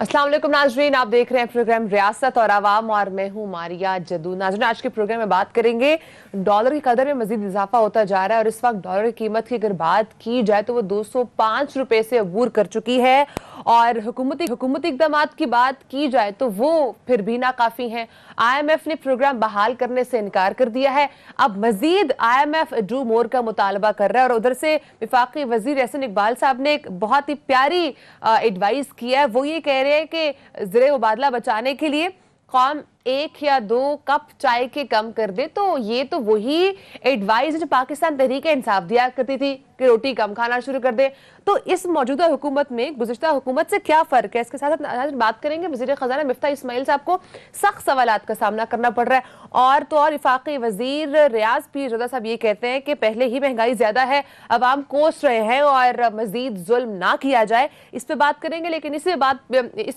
अस्सलाम वालेकुम नाजरीन, आप देख रहे हैं प्रोग्राम रियासत और आवाम और मैं हूं मारिया जदू। नाजरीन, आज के प्रोग्राम में बात करेंगे डॉलर की कदर में मजीद इजाफा होता जा रहा है और इस वक्त डॉलर की कीमत की अगर बात की जाए तो वो 205 रुपए से अबूर कर चुकी है और हुकूमती इकदाम की बात की जाए तो वो फिर भी नाकाफी हैं। IMF ने प्रोग्राम बहाल करने से इनकार कर दिया है। अब मजीद IMF डू मोर का मुतालबा कर रहा है और उधर से विफाकी वजीर एहसन इकबाल साहब ने एक बहुत ही प्यारी एडवाइस किया है। वो ये कह रहे हैं कि ज़र मुबादला बचाने के लिए कौम 1 या 2 कप चाय के कम कर दे। तो ये तो वही एडवाइस जो पाकिस्तान तहरीक इंसाफ दिया करती थी कि रोटी कम खाना शुरू कर दे। तो इस मौजूदा हुकूमत में गुज़िश्ता हुकूमत से क्या फ़र्क है, इसके साथ साथ बात करेंगे। वज़ीर ख़जाना मिफ्ता इस्माइल साहब को सख्त सवालात का सामना करना पड़ रहा है और तो और वफाकी वज़ीर रियाज पीर ज़ोदा साहब ये कहते हैं कि पहले ही महंगाई ज़्यादा है, अवाम कोस रहे हैं और मज़ीद जुल्म ना किया जाए। इस पर बात करेंगे, लेकिन इसी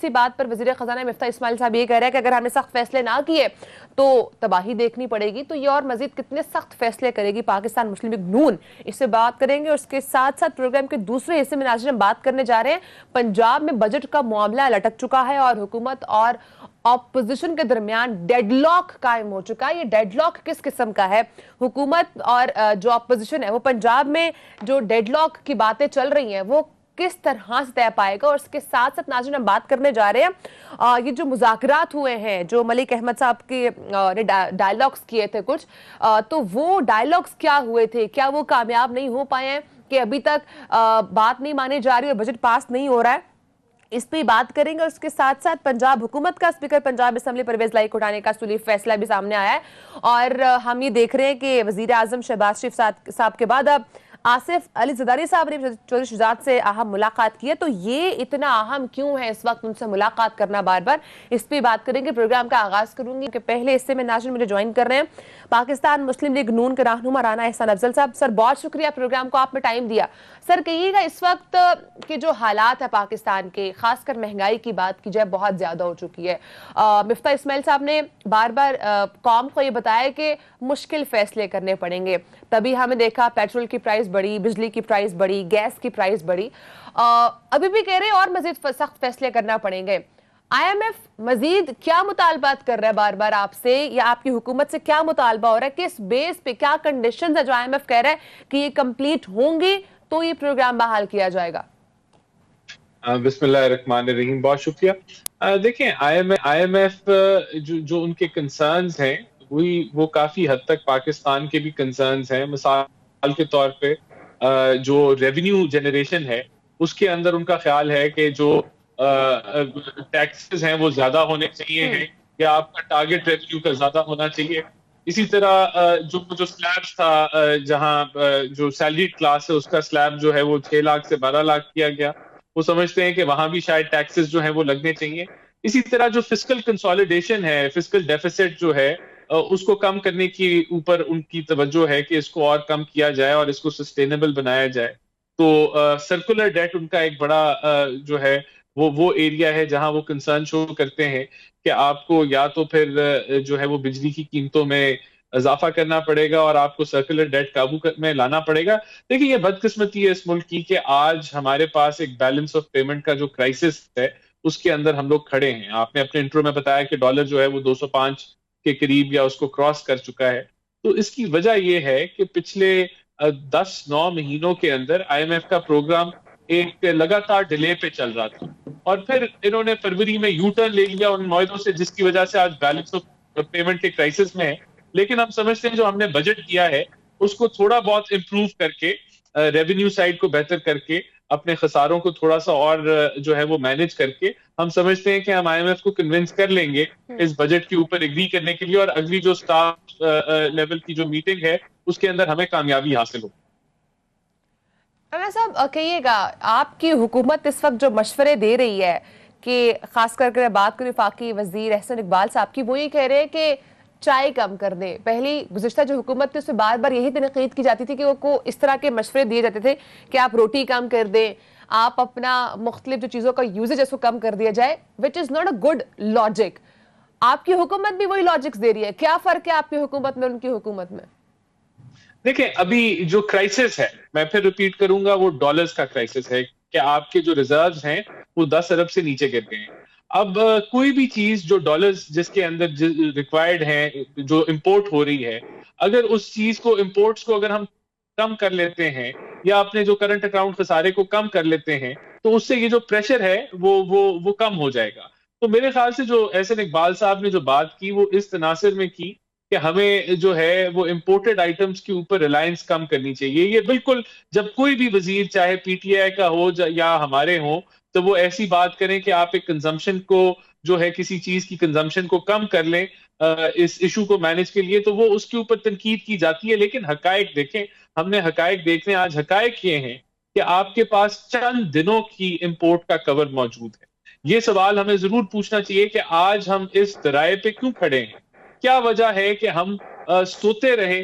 बात पर वज़ीर ख़जाना मिफ्ता इस्माइल साहब ये कह रहे हैं कि अगर हमने सख्त फैसले ना किए तो तबाही देखनी पड़ेगी। तो ये और मजीद कितने सख्त फैसले करेगी पाकिस्तान मुस्लिम लीग नून, इससे बात करेंगे। और उसके साथ साथ प्रोग्राम के दूसरे हिस्से में नाज़रीन हम बात करने जा रहे हैं पंजाब में बजट का मामला लटक चुका है और हुकूमत और ऑपोजिशन के दरमियान डेडलॉक कायम हो चुका है। ये डेडलॉक किस किस्म का है? हुकूमत और जो ऑपोजिशन है वो पंजाब में जो डेडलॉक की बातें चल रही हैं वो किस तरह से तय पाएगा। और इसके साथ साथ नाज़रीन हम बात करने जा रहे हैं ये जो मुज़ाकरात हुए हैं, जो मलिक अहमद साहब के ने डायलॉग्स किए थे कुछ, तो वो डायलॉग्स क्या हुए थे, क्या वो कामयाब नहीं हो पाए हैं कि अभी तक बात नहीं मानी जा रही और बजट पास नहीं हो रहा है? इस पे बात करेंगे। और उसके साथ साथ पंजाब हुकूमत का स्पीकर पंजाब असेंबली परवेज लाई को उठाने का सुली फैसला भी सामने आया है और हम ये देख रहे हैं कि वजीर आजम शहबाज शरीफ साहब के बाद अब आसिफ अली जरदारी साहब ने चौधरी शुजात से अहम मुलाकात की है। तो ये इतना अहम क्यों है इस वक्त उनसे मुलाकात करना बार बार, इस पे बात करेंगे। प्रोग्राम का आगाज करूंगी कि पहले हिस्से में नाज़रीन मुझे ज्वाइन कर रहे हैं पाकिस्तान मुस्लिम लीग नून के रहनुमा राना एहसान अफजल साहब। सर, बहुत शुक्रिया प्रोग्राम को आपने टाइम दिया। सर, कहिएगा इस वक्त के जो हालात है पाकिस्तान के, खासकर महंगाई की बात की जाए, बहुत ज्यादा हो चुकी है। मिफ्ता इस्माइल साहब ने बार बार कौम को ये बताया कि मुश्किल फैसले करने पड़ेंगे। तभी हमें देखा पेट्रोल की प्राइस बढ़ी, बिजली की प्राइस बढ़ी, गैस की प्राइस बढ़ी। अभी भी कह रहे हैं और मजीद सख्त फैसले करना पड़ेंगे। IMF मजीद क्या मुतालबात कर रहा है बार बार आपसे, या आपकी हुकूमत से क्या मुतालबा हो रहा है? किस बेस पे, क्या कंडीशंस है जो IMF कह रहा है कि ये कंप्लीट होंगी तो ये प्रोग्राम बहाल किया जाएगा? बिस्मिल्लाहिर्रहमानिर्रहीम, बहुत शुक्रिया। देखें, IMF जो उनके कंसर्न्स हैं वो काफी हद तक पाकिस्तान के भी कंसर्न्स हैं। मिसाल के तौर पे जो रेवेन्यू जनरेशन है उसके अंदर उनका ख्याल है कि जो टैक्सेस हैं वो ज्यादा होने चाहिए हैं या आपका टारगेट रेवेन्यू का ज्यादा होना चाहिए। इसी तरह जो स्लैब था, जहां जो सैलरी क्लास है उसका स्लैब जो है वो 6 लाख से 12 लाख किया गया। वो समझते हैं कि वहां भी शायद टैक्सेस जो है वो लगने चाहिए। इसी तरह जो फिस्कल कंसोलिडेशन है, फिस्कल डेफिसिट जो है उसको कम करने की ऊपर उनकी तवज्जो है कि इसको और कम किया जाए और इसको सस्टेनेबल बनाया जाए। तो सर्कुलर डेट उनका एक बड़ा जो है वो एरिया है जहां वो कंसर्न शो करते हैं कि आपको या तो फिर जो है वो बिजली की कीमतों में इजाफा करना पड़ेगा और आपको सर्कुलर डेट में लाना पड़ेगा। देखिए, ये बदकिस्मती है इस मुल्क की कि आज हमारे पास एक बैलेंस ऑफ पेमेंट का जो क्राइसिस है उसके अंदर हम लोग खड़े हैं। आपने अपने इंट्रो में बताया कि डॉलर जो है वो 205 के करीब या उसको क्रॉस कर चुका है। तो इसकी वजह यह है कि पिछले 10-9 महीनों के अंदर IMF का प्रोग्राम एक लगातार डिले पे चल रहा था और फिर इन्होंने फरवरी में यू टर्न ले लिया उन मुआहदों से, जिसकी वजह से आज बैलेंस ऑफ पेमेंट के क्राइसिस में है। लेकिन हम समझते हैं जो हमने बजट किया है उसको थोड़ा बहुत इम्प्रूव करके, रेवेन्यू साइड को बेहतर करके, अपने खसारों को थोड़ा सा और जो है वो मैनेज करके, हम समझते हैं कि हम IMF को कन्विंस कर लेंगे इस बजट के ऊपर एग्री करने के लिए और अगली जो स्टाफ लेवल की जो मीटिंग है उसके अंदर हमें कामयाबी हासिल हो। राना साहब, कहिएगा आपकी हुकूमत इस वक्त जो मशवरे दे रही है कि खास करके बात करें वफाकी वजीर एहसन इकबाल साहब की, वो ये कह रहे हैं कि चाय कम कर दे। पहली गुज़िश्ता जो हुकूमत थी उसमें बार बार यही तनकीद की जाती थी कि वो इस तरह के मशवरे दिए जाते थे कि आप रोटी कम कर दें, आप अपना मुख्तलिफ जो चीज़ों का यूजेज उसको कम कर दिया जाए, which is not a good logic. आपकी हुकूमत भी वही लॉजिक्स दे रही है, क्या फ़र्क है आपकी हुकूमत में उनकी हुकूमत में? देखिए, अभी जो क्राइसिस है, मैं फिर रिपीट करूंगा, वो डॉलर्स का क्राइसिस है कि आपके जो रिजर्व्स हैं वो 10 अरब से नीचे गिर गए हैं। अब कोई भी चीज जो डॉलर्स जिसके अंदर रिक्वायर्ड है, जो इंपोर्ट हो रही है, अगर उस चीज को इंपोर्ट्स को अगर हम कम कर लेते हैं या अपने जो करंट अकाउंट खसारे को कम कर लेते हैं, तो उससे ये जो प्रेशर है वो कम हो जाएगा। तो मेरे ख्याल से जो एहसन इकबाल साहब ने जो बात की वो इस तनासर में की कि हमें जो है वो इम्पोर्टेड आइटम्स के ऊपर रिलायंस कम करनी चाहिए। ये बिल्कुल, जब कोई भी वजीर चाहे पीटीआई का हो या हमारे हो, तो वो ऐसी बात करें कि आप एक कंजम्पशन को जो है किसी चीज की कंजम्पशन को कम कर लें इस इशू को मैनेज के लिए, तो वो उसके ऊपर तनकीद की जाती है। लेकिन हकायक देखें, हमने हकायक देखने, आज हकायक ये हैं कि आपके पास चंद दिनों की इंपोर्ट का कवर मौजूद है। ये सवाल हमें जरूर पूछना चाहिए कि आज हम इस दराये पे क्यों खड़े हैं। क्या वजह है कि हम सोते रहे,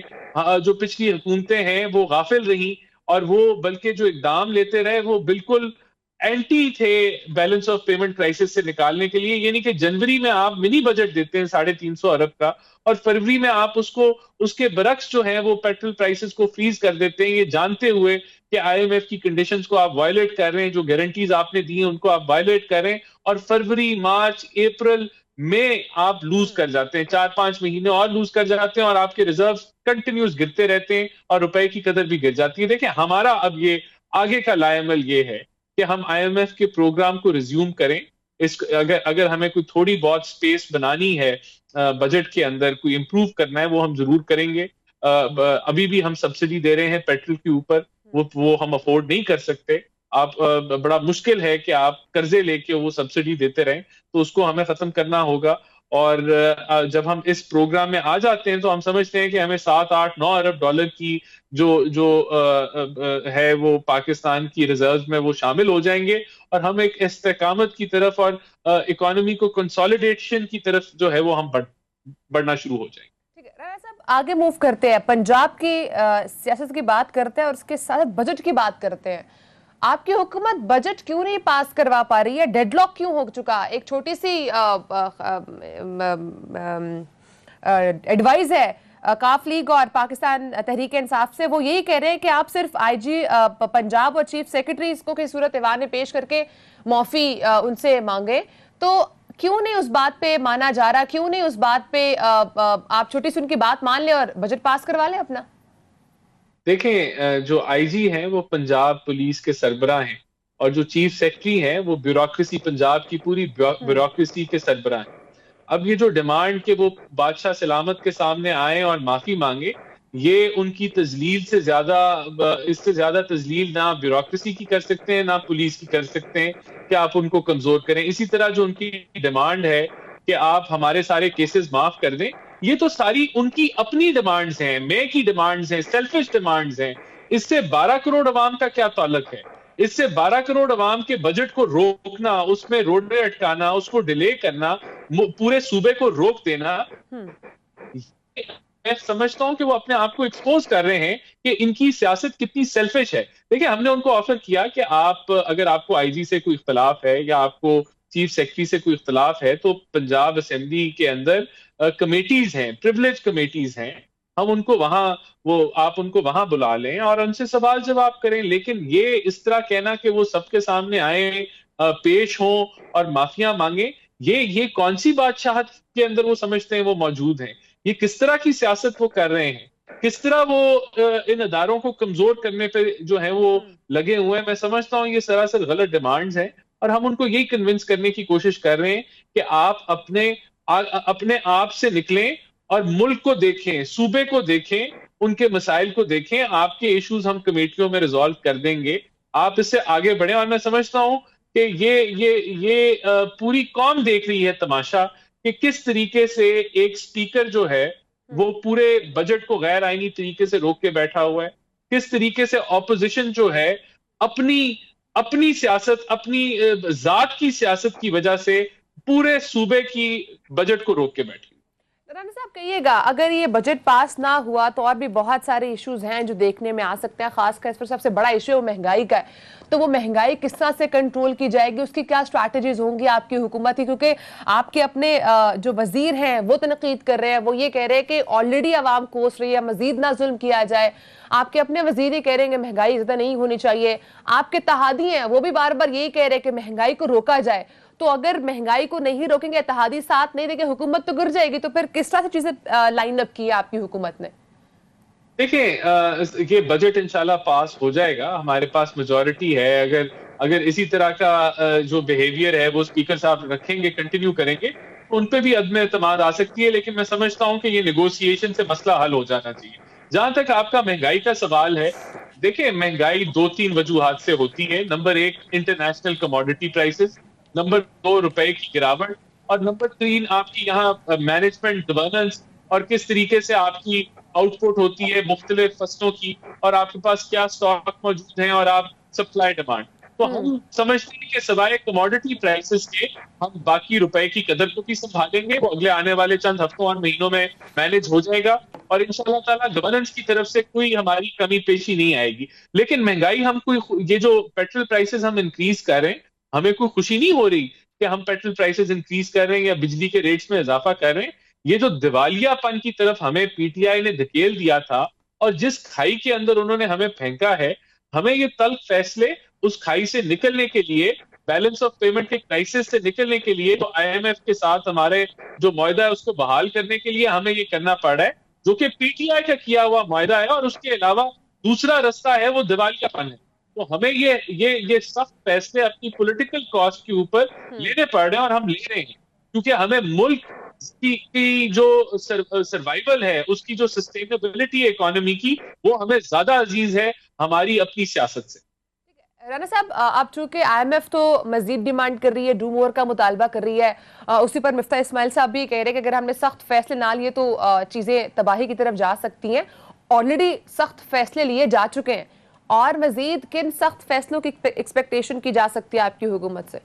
जो पिछली हुकूमतें हैं वो गाफिल रही, और वो बल्कि जो इकदाम लेते रहे वो बिल्कुल एंटी थे बैलेंस ऑफ पेमेंट क्राइसिस से निकालने के लिए। यानी कि जनवरी में आप मिनी बजट देते हैं 350 अरब का, और फरवरी में आप उसको उसके बरक्स जो है वो पेट्रोल प्राइसेस को फ्रीज कर देते हैं, ये जानते हुए कि आईएमएफ की कंडीशंस को आप वायलेट कर रहे हैं, जो गारंटीज आपने दी हैं उनको आप वायलेट कर रहे हैं, और फरवरी, मार्च, अप्रैल में आप लूज कर जाते हैं, 4-5 महीने और लूज कर जाते हैं, और आपके रिजर्व कंटिन्यूस गिरते रहते हैं और रुपए की कदर भी गिर जाती है। देखिए, हमारा अब ये आगे का लाएमल ये है कि हम आईएमएफ के प्रोग्राम को रिज्यूम करें। इस अगर अगर हमें कोई थोड़ी बहुत स्पेस बनानी है बजट के अंदर, कोई इंप्रूव करना है, वो हम जरूर करेंगे। अभी भी हम सब्सिडी दे रहे हैं पेट्रोल के ऊपर, वो हम अफोर्ड नहीं कर सकते। आप बड़ा मुश्किल है कि आप कर्जे लेके वो सब्सिडी देते रहें, तो उसको हमें खत्म करना होगा। और जब हम इस प्रोग्राम में आ जाते हैं तो हम समझते हैं कि हमें 7-8-9 अरब डॉलर की जो जो है वो पाकिस्तान की रिजर्व में वो शामिल हो जाएंगे, और हम एक इस्तेकामत की तरफ और इकोनॉमी को कंसोलिडेशन की तरफ जो है वो हम बढ़ना शुरू हो जाएंगे। ठीक है राणा साहब, आगे मूव करते हैं, पंजाब की सियासत की बात करते हैं और उसके साथ बजट की बात करते हैं। आपकी हुकूमत बजट क्यों नहीं पास करवा पा रही है? डेडलॉक क्यों हो चुका? एक छोटी सी एडवाइस है काफ लीग और पाकिस्तान तहरीक इंसाफ से, वो यही कह रहे हैं कि आप सिर्फ आईजी पंजाब और चीफ सेक्रेटरी इसको की सूरत एवान में पेश करके माफी उनसे मांगे। तो क्यों नहीं उस बात पे माना जा रहा? क्यों नहीं उस बात पे आप छोटी सी उनकी बात मान लें और बजट पास करवा लें अपना? देखें, जो आईजी हैं वो पंजाब पुलिस के सरबराह हैं, और जो चीफ सेक्रेटरी हैं वो ब्यूरोक्रेसी, पंजाब की पूरी ब्यूरोक्रेसी के सरबराह हैं। अब ये जो डिमांड के वो बादशाह सलामत के सामने आए और माफी मांगे, ये उनकी तजलील से ज्यादा, इससे ज्यादा तजलील ना ब्यूरोक्रेसी की कर सकते हैं ना पुलिस की कर सकते हैं कि आप उनको कमजोर करें। इसी तरह जो उनकी डिमांड है कि आप हमारे सारे केसेस माफ कर दें, ये तो सारी उनकी अपनी डिमांड्स हैं, मैं की डिमांड्स हैं, सेल्फिश डिमांड्स हैं। इससे 12 करोड़ अवाम का क्या ताल्लुक है? इससे 12 करोड़ अवाम के बजट को रोकना, उसमें रोडवे अटकाना, उसको डिले करना, पूरे सूबे को रोक देना, मैं समझता हूं कि वो अपने आप को एक्सपोज कर रहे हैं कि इनकी सियासत कितनी सेल्फिश है। देखिए, हमने उनको ऑफर किया कि आप, अगर आपको आईजी से कोई इख्तलाफ है या आपको चीफ सेक्रेटरी से कोई इख्तलाफ है, तो पंजाब असेंबली के अंदर कमेटीज हैं, प्रिविलेज कमेटीज हैं, हम उनको वहां, आप उनको वहां बुला लें और उनसे सवाल जवाब करें। लेकिन ये इस तरह कहना कि वो सबके सामने आए, पेश हों और माफिया मांगे, ये कौन सी बादशाहत के अंदर वो समझते हैं वो मौजूद हैं? ये किस तरह की सियासत वो कर रहे हैं? किस तरह वो इन अदारों को कमजोर करने पे जो है वो लगे हुए हैं? मैं समझता हूँ ये सरासर गलत डिमांड्स हैं, और हम उनको यही कन्विंस करने की कोशिश कर रहे हैं कि आप अपने आप से निकलें और मुल्क को देखें, सूबे को देखें, उनके मसाइल को देखें। आपके इश्यूज हम कमेटियों में रिजॉल्व कर देंगे, आप इससे आगे बढ़े। और मैं समझता हूं कि ये पूरी कौम देख रही है तमाशा कि किस तरीके से एक स्पीकर जो है वो पूरे बजट को गैर आईनी तरीके से रोक के बैठा हुआ है, किस तरीके से ऑपोजिशन जो है अपनी अपनी सियासत, अपनी जात की सियासत की वजह से पूरे सूबे की बजट को रोक के बैठी। राणा साहब, कहिएगा, अगर ये बजट पास ना हुआ तो और भी बहुत सारे इश्यूज हैं जो देखने में आ सकते हैं, खासकर इस पर सबसे बड़ा इश्यू महंगाई का है। तो वो महंगाई किस तरह से कंट्रोल की जाएगी, उसकी क्या स्ट्रैटेजीज होंगी आपकी हुकूमत की? क्योंकि आपके अपने जो वजीर हैं वो तनकीद कर रहे हैं, वो ये कह रहे हैं कि ऑलरेडी आवाम कोस रही है, मजीद ना जुल्म किया जाए। आपके अपने वजीर कह रहे हैं कि महंगाई ज्यादा नहीं होनी चाहिए। आपके तहादी हैं वो भी बार बार यही कह रहे हैं कि महंगाई को रोका जाए। तो अगर महंगाई को नहीं रोकेंगे, इत्तेहादी साथ नहीं देंगे, हुकूमत तो गिर जाएगी। तो फिर किस तरह से चीजें लाइन अप की है आपकी हुकूमत ने? देखिए, ये बजट इंशाल्लाह पास हो जाएगा, हमारे पास मेजोरिटी है। अगर अगर इसी तरह का जो बिहेवियर है वो स्पीकर साहब रखेंगे, कंटिन्यू करेंगे, तो उन पे भी अदम एतमाद आ सकती है। लेकिन मैं समझता हूं कि ये नेगोशिएशन से मसला हल हो जाना चाहिए। जहां तक आपका महंगाई का सवाल है, देखिए महंगाई दो तीन वजूहात से होती है। नंबर एक, इंटरनेशनल कमोडिटी प्राइसेस। नंबर दो, रुपए की गिरावट। और नंबर तीन, आपकी यहाँ मैनेजमेंट गवर्नेंस, और किस तरीके से आपकी आउटपुट होती है मुख्तलिफ फसलों की, और आपके पास क्या स्टॉक मौजूद है, और आप सप्लाई डिमांड। तो हम समझते हैं कि सवाए कमोडिटी प्राइसेस के हम बाकी रुपए की कदर को भी संभालेंगे। वो अगले आने वाले चंद हफ्तों और महीनों में मैनेज हो जाएगा, और इंशाल्लाह ताला गवर्नेंस की तरफ से कोई हमारी कमी पेशी नहीं आएगी। लेकिन महंगाई, हम कोई ये जो पेट्रोल प्राइसेस हम इंक्रीज कर रहे हैं, हमें कोई खुशी नहीं हो रही कि हम पेट्रोल प्राइसेस इंक्रीज कर रहे हैं या बिजली के रेट्स में इजाफा कर रहे हैं। ये जो दिवालियापन की तरफ हमें पीटीआई ने धकेल दिया था, और जिस खाई के अंदर उन्होंने हमें फेंका है, हमें ये तल्ख फैसले उस खाई से निकलने के लिए, बैलेंस ऑफ पेमेंट के क्राइसिस से निकलने के लिए, तो आईएमएफ के साथ हमारे जो मुआहदा है उसको बहाल करने के लिए हमें ये करना पड़ रहा है, जो कि पीटीआई का किया हुआ मुआहदा है। और उसके अलावा दूसरा रास्ता है, वो दिवालियापन है। तो हमें ये सख्त फैसले अपनी पॉलिटिकल कॉस्ट के ऊपर लेने पड़ रहे हैं, और हम ले रहे हैं, क्योंकि हमें मुल्क की जो सर्वाइवल है, उसकी जो सस्टेनेबिलिटी है इकोनॉमी की, वो हमें ज्यादा अजीज है हमारी अपनी सियासत से। राना साहब, अब चूंकि आईएमएफ तो मजीद डिमांड कर रही है, डू मोर का मुतालबा कर रही है, उसी पर मिफ्ता इस्माइल साहब भी कह रहे हैं कि अगर हमने सख्त फैसले ना लिए तो चीजें तबाही की तरफ जा सकती हैं। ऑलरेडी सख्त फैसले लिए जा चुके हैं, और मजीद किन सख्त फैसलों की एक्सपेक्टेशन की जा सकती है आपकी हुकूमत से?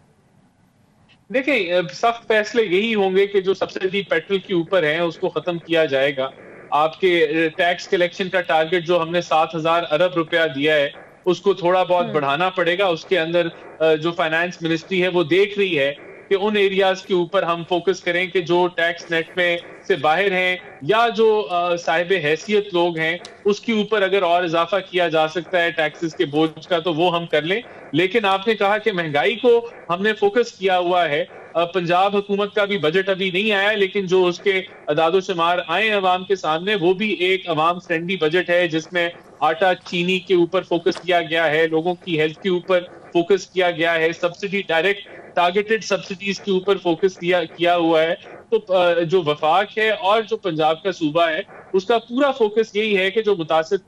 देखिए, सख्त फैसले यही होंगे कि जो सब्सिडी पेट्रोल के ऊपर है उसको खत्म किया जाएगा। आपके टैक्स कलेक्शन का टारगेट जो हमने 7,000 अरब रुपया दिया है, उसको थोड़ा बहुत बढ़ाना पड़ेगा। उसके अंदर जो फाइनेंस मिनिस्ट्री है वो देख रही है कि उन एरियाज के ऊपर हम फोकस करें कि जो टैक्स नेट में से बाहर हैं, या जो साहिब हैसियत लोग हैं, उसके ऊपर अगर और इजाफा किया जा सकता है टैक्सेस के बोझ का, तो वो हम कर लें। लेकिन आपने कहा कि महंगाई को हमने फोकस किया हुआ है। पंजाब हुकूमत का भी बजट अभी नहीं आया, लेकिन जो उसके अदादो शुमार आए अवाम के सामने, वो भी एक अवाम फ्रेंडली बजट है, जिसमें आटा चीनी के ऊपर फोकस किया गया है, लोगों की हेल्थ के ऊपर फोकस किया गया है, सब्सिडी डायरेक्ट टारगेटेड सब्सिडीज के ऊपर फोकस किया हुआ है। तो जो वफाक है और जो पंजाब का सूबा है, उसका पूरा फोकस यही है कि जो मुतासिर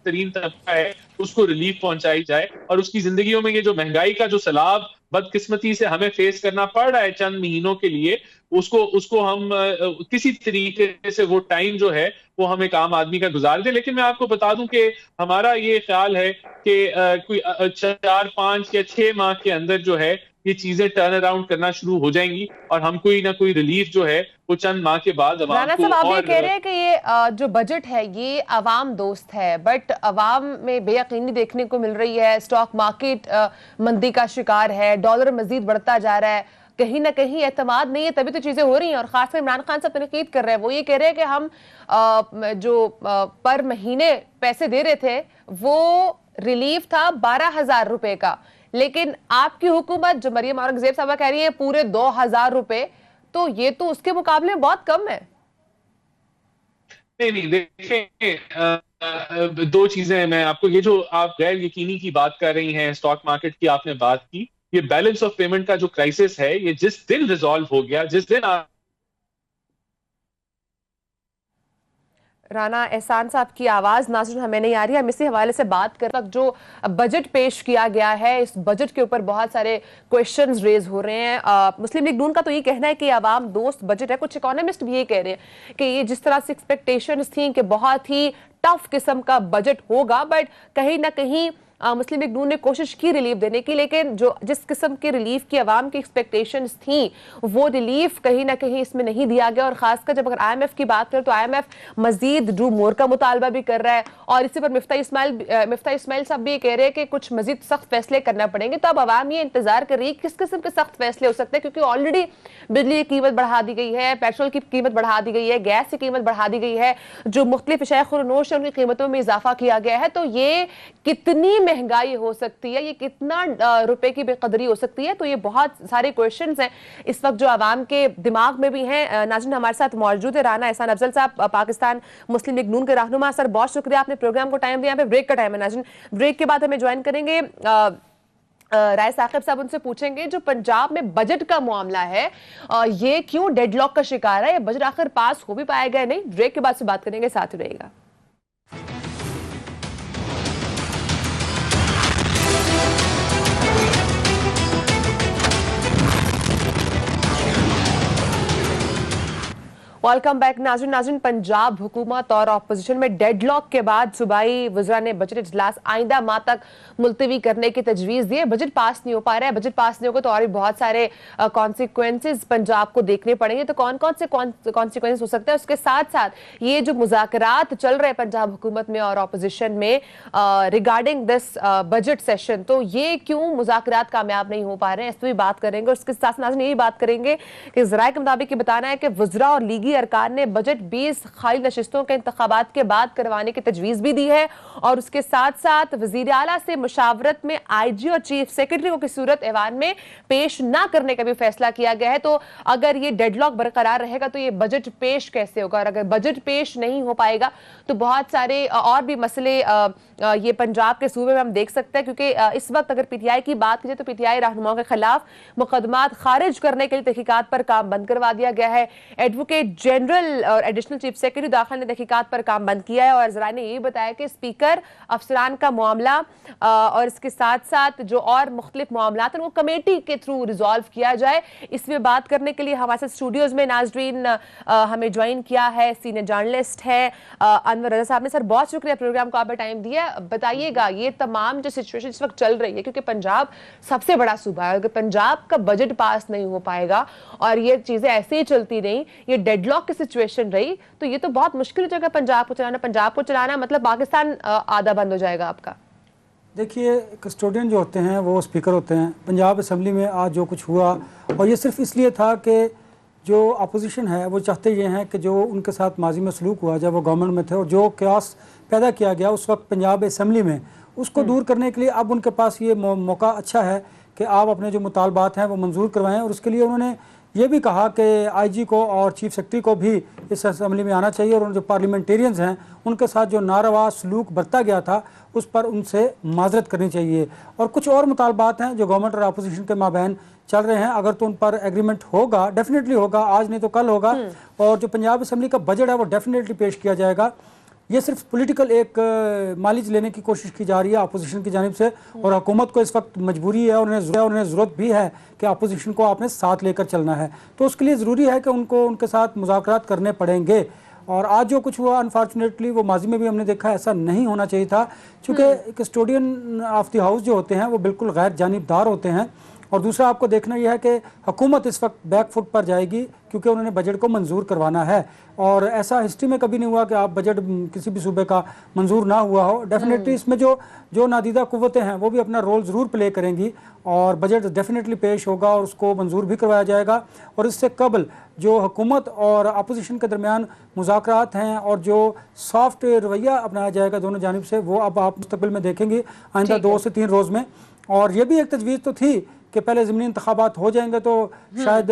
तरीन तबका है उसको रिलीफ पहुंचाई जाए, और उसकी जिंदगियों में ये जो महंगाई का जो सैलाब बदकिस्मती से हमें फेस करना पड़ रहा है चंद महीनों के लिए, उसको उसको हम किसी तरीके से वो टाइम जो है वो हम एक आम आदमी का गुजार दे। लेकिन मैं आपको बता दूं कि हमारा ये ख्याल है कि कोई 4, 5 या 6 माह के अंदर जो है ये चीजें टर्न अराउंड करना शुरू हो जाएंगी, और हम कोई ना कोई रिलीफ जो है वो चंद माह के बाद अवाम राना को। साहब, आप ये और कह रहे हैं कि ये जो बजट है ये अवाम दोस्त है, बट अवाम में बेयकीनी देखने को मिल रही है। स्टॉक मार्केट मंदी का शिकार है, डॉलर मजीद बढ़ता जा रहा है, कहीं ना कहीं एतमाद नहीं है, तभी तो चीजें हो रही हैं। और खासकर इमरान खान साहब तनकीद कर रहे हैं, वो ये कह रहे हैं कि हम पर महीने पैसे दे रहे थे, वो रिलीफ था 12,000 रुपए का, लेकिन आपकी हुकूमत जो मरियम औरंगजेब साहबा कह रही है पूरे 2,000 रुपए, तो ये तो उसके मुकाबले में बहुत कम है। नहीं नहीं, देखें, दो चीजें हैं। मैं आपको, ये जो आप गैर यकीनी की बात कर रही हैं, स्टॉक मार्केट की आपने बात की, ये बैलेंस ऑफ पेमेंट का जो क्राइसिस है, ये जिस दिन रिजॉल्व हो गया, जिस दिन राना एहसान साहब की आवाज नाज़रीन हमें नहीं आ रही। हम इसी हवाले से बात कर तक जो बजट पेश किया गया है, इस बजट के ऊपर बहुत सारे क्वेश्चंस रेज हो रहे हैं। मुस्लिम लीग नून का तो ये कहना है कि आवाम दोस्त बजट है। कुछ इकोनॉमिस्ट भी ये कह रहे हैं कि ये जिस तरह से एक्सपेक्टेशंस थी कि बहुत ही टफ किस्म का बजट होगा, बट कहीं ना कहीं मुस्लिम लीग नून ने कोशिश की रिलीफ देने की, लेकिन जो जिस किस्म के रिलीफ की आवाम की एक्सपेक्टेशंस थी वो रिलीफ कहीं ना कहीं इसमें नहीं दिया गया। और खासकर जब अगर आईएमएफ की बात करें तो आईएमएफ मजीद डू मोर का मुतालबा भी कर रहा है, और इसी पर मिफ्ता इस्माइल साहब भी कह रहे हैं कि कुछ मजीद सख्त फैसले करना पड़ेंगे। तो अब आवाम ये इंतजार कर रही है किस किस्म के सख्त फैसले हो सकते हैं, क्योंकि ऑलरेडी बिजली की कीमत बढ़ा दी गई है, पेट्रोल की कीमत बढ़ा दी गई है, गैस की कीमत बढ़ा दी गई है, जो मुख्तलिफ शैख़ और नोश है उनकी कीमतों में इजाफा किया गया है। तो ये कितनी महंगाई हो सकती है, ये कितना रुपए की बेकदरी हो सकती है। तो ये बहुत सारे क्वेश्चंस हैं इस वक्त जो आवाम के दिमाग में भी हैं। नाज़रीन, हमारे साथ मौजूद है राना एहसान अफजल साहब, पाकिस्तान मुस्लिम लीग नून के रहनुमा। सर, बहुत शुक्रिया, आपने प्रोग्राम को टाइम दिया। यहाँ पे ब्रेक का टाइम है नाज़रीन, ब्रेक के बाद हमें ज्वाइन करेंगे राय साकिब साहब। उनसे पूछेंगे जो पंजाब में बजट का मामला है, ये क्यों डेडलॉक का शिकार है, ये बजट आखिर पास हो भी पाएगा नहीं। ब्रेक के बाद से बात करेंगे, साथ ही रहेगा। वेलकम बैक नाज़रीन, पंजाब हुकूमत और अपोजिशन में डेडलॉक के बाद सूबाई वज़रा ने बजट इजलास आइंदा माह तक मुलतवी करने की तजवीज़ दी है। बजट पास नहीं हो पा रहा है, बजट पास नहीं होगा तो और भी बहुत सारे कॉन्सिक्वेंसेस पंजाब को देखने पड़ेंगे। तो कौन कौन से कॉन्सिक्वेंस हो सकते हैं, उसके साथ साथ ये जो मुज़ाकरात चल रहे हैं पंजाब हुकूमत में और अपोजिशन में रिगार्डिंग दिस बजट सेशन, तो ये क्यों मुज़ाकरात कामयाब नहीं हो पा रहे हैं, इस पर भी बात करेंगे। उसके साथ नाज़रीन यही बात करेंगे कि ज़राए के मुताबिक बताना है कि वज़रा और लीगी अरकान ने बजट 20 खाली नशिस्तों के इंतखाबात के बाद करवाने की तजवीज़ भी दी है और उसके साथ साथ वज़ीर आला से मुशावरत में आईजी और चीफ सेक्रेटरी को किसी सूरत ऐवान में पेश ना करने का भी फैसला किया गया है। तो अगर ये डेडलॉक बरकरार रहेगा तो ये बजट पेश कैसे होगा, और अगर बजट पेश नहीं हो पाएगा तो बहुत सारे और भी मसले ये पंजाब के सूबे में हम देख सकते हैं। क्योंकि इस वक्त अगर पीटीआई की बात की जाए तो पीटीआई रहनुमाओं के खिलाफ मुकदमात खारिज करने के लिए तहकीकात पर काम बंद करवा दिया गया है। एडवोकेट जनरल और एडिशनल चीफ सेक्रेटरी दाखिल ने तहकीकात पर काम बंद किया है और ज़राए ने यही बताया कि स्पीकर अफसरान का मामला और इसके साथ साथ जो और मुख्तलिफ मामला हैं वो कमेटी के थ्रू रिजॉल्व किया जाए। इस पर बात करने के लिए हमारे साथ स्टूडियोज में नाज़रीन हमें ज्वाइन किया है, सीनियर जर्नलिस्ट है अनवर रजा साहब ने। सर, बहुत शुक्रिया प्रोग्राम को आपने टाइम दिया। बताइएगा ये तमाम जो सिचुएशन इस वक्त चल रही है, क्योंकि पंजाब सबसे बड़ा सूबा है, अगर पंजाब का बजट पास नहीं हो पाएगा और ये चीजें ऐसे ही चलती रही, ये डेडलॉक की सिचुएशन रही, तो ये तो बहुत मुश्किल हो जाएगा पंजाब को चलाना। पंजाब को चलाना मतलब पाकिस्तान आधा बंद हो जाएगा आपका। देखिए, कस्टोडियन जो होते हैं वो स्पीकर होते हैं। पंजाब असम्बली में आज जो कुछ हुआ, और ये सिर्फ इसलिए था कि जो अपोजिशन है वो चाहते ये हैं कि जो उनके साथ माजी में सलूक हुआ जब वो गवर्नमेंट में थे और जो क्यास पैदा किया गया उस वक्त पंजाब असम्बली में, उसको दूर करने के लिए अब उनके पास ये मौका अच्छा है कि आप अपने जो मुतालबात हैं वो मंजूर करवाएं। और उसके लिए उन्होंने ये भी कहा कि आईजी को और चीफ सेक्रेटरी को भी इस असम्बली में आना चाहिए और जो पार्लियामेंटेरियंस हैं उनके साथ जो नारवा सलूक बरता गया था उस पर उनसे माजरत करनी चाहिए। और कुछ और मुतालबात हैं जो गवर्नमेंट और अपोजिशन के माबैन चल रहे हैं, अगर तो उन पर एग्रीमेंट होगा, डेफिनेटली होगा, आज नहीं तो कल होगा, और जो पंजाब असम्बली का बजट है वो डेफिनेटली पेश किया जाएगा। ये सिर्फ पॉलिटिकल एक माइलेज लेने की कोशिश की जा रही है अपोजिशन की जानिब से, और हुकूमत को इस वक्त मजबूरी है, उन्हें ज़रूरत भी है कि अपोजिशन को आपने साथ लेकर चलना है। तो उसके लिए ज़रूरी है कि उनको उनके साथ मुज़ाकरात करने पड़ेंगे। और आज जो कुछ हुआ अनफॉर्चुनेटली वो माजी में भी हमने देखा, ऐसा नहीं होना चाहिए था, क्योंकि कस्टोडियन ऑफ द हाउस जो होते हैं वो बिल्कुल गैर जानिबदार होते हैं। और दूसरा आपको देखना यह है कि हुकूमत इस वक्त बैकफुट पर जाएगी क्योंकि उन्होंने बजट को मंजूर करवाना है, और ऐसा हिस्ट्री में कभी नहीं हुआ कि आप बजट किसी भी सूबे का मंजूर ना हुआ हो। डेफिनेटली इसमें जो नादीदा कुव्वतें हैं वो भी अपना रोल ज़रूर प्ले करेंगी और बजट डेफिनेटली पेश होगा और उसको मंजूर भी करवाया जाएगा। और इससे कबल जो हुकूमत और अपोजिशन के दरमियान मुज़ाकरात हैं और जो सॉफ्ट रवैया अपनाया जाएगा दोनों जानिब से, वो अब आप मुस्तकबिल में देखेंगे आइंदा 2 से 3 रोज़ में। और ये भी एक तजवीज़ तो थी कि पहले ज़मीनी इंतखाबात हो जाएंगे तो शायद